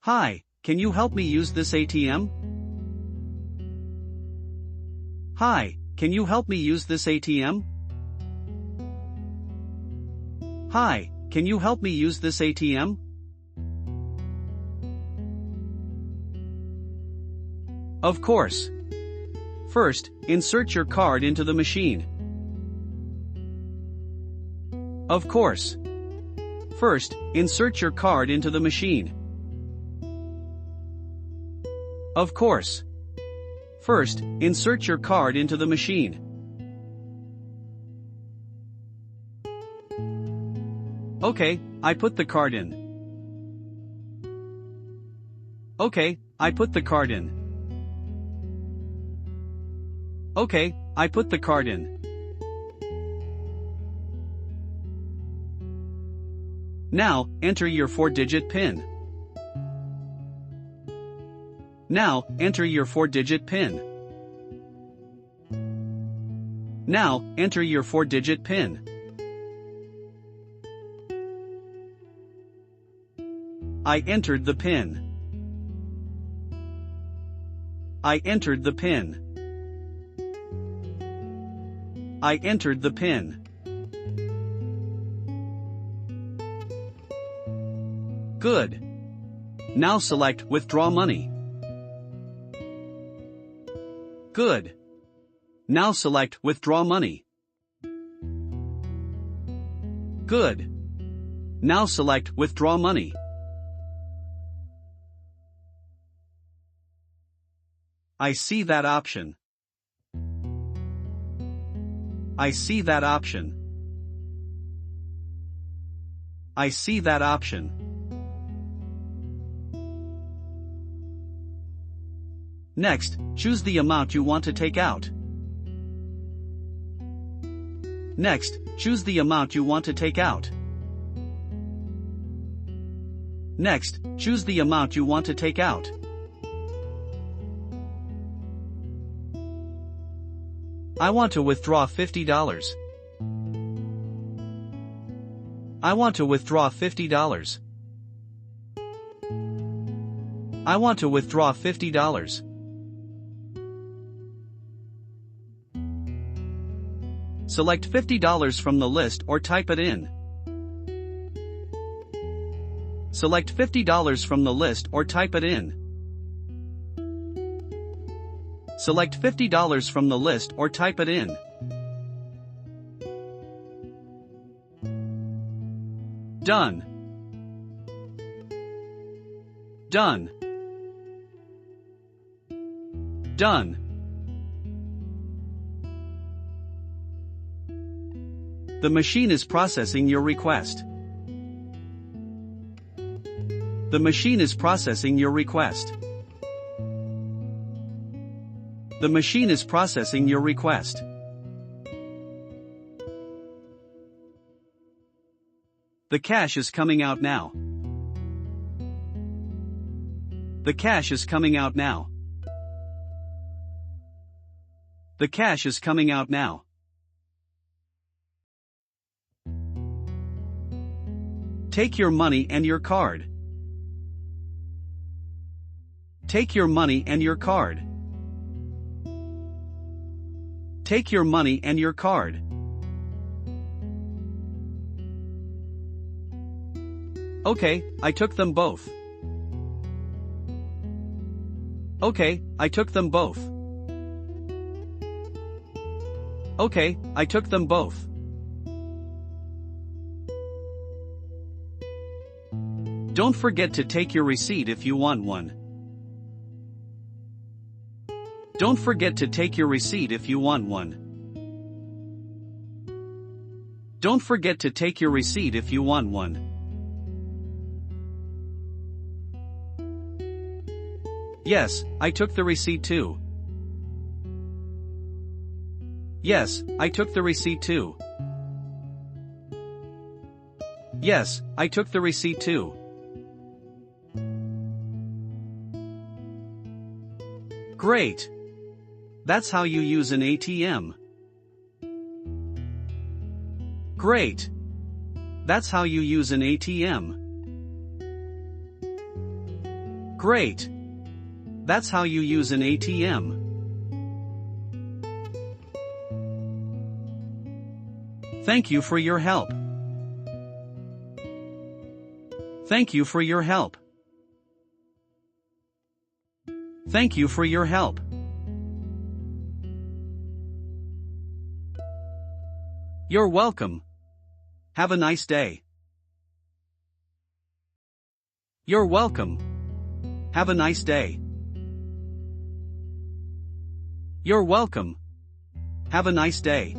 Hi, can you help me use this ATM? Hi, can you help me use this ATM? Hi, can you help me use this ATM? Of course. First, insert your card into the machine. Of course. First, insert your card into the machine. Of course. First, insert your card into the machine. Okay, I put the card in. Okay, I put the card in. Okay, I put the card in. Now, enter your 4-digit PIN. Now, enter your 4-digit PIN. Now, enter your 4-digit PIN. I entered the PIN. I entered the PIN. I entered the PIN. Good. Now select Withdraw Money. Good. Now select Withdraw Money. Good. Now select Withdraw Money. I see that option. I see that option. I see that option. Next, choose the amount you want to take out. Next, choose the amount you want to take out. Next, choose the amount you want to take out. I want to withdraw $50. I want to withdraw $50. I want to withdraw $50. Select $50 from the list or type it in. Select $50 from the list or type it in. Select $50 from the list or type it in. Done. Done. Done. The machine is processing your request. The machine is processing your request. The machine is processing your request. The cash is coming out now. The cash is coming out now. The cash is coming out now. Take your money and your card. Take your money and your card. Take your money and your card. Okay, I took them both. Okay, I took them both. Okay, I took them both. Don't forget to take your receipt if you want one. Don't forget to take your receipt if you want one. Don't forget to take your receipt if you want one. Yes, I took the receipt too. Yes, I took the receipt too. Yes, I took the receipt too. Great! That's how you use an ATM. Great! That's how you use an ATM. Great! That's how you use an ATM. Thank you for your help. Thank you for your help. Thank you for your help. You're welcome. Have a nice day. You're welcome. Have a nice day. You're welcome. Have a nice day.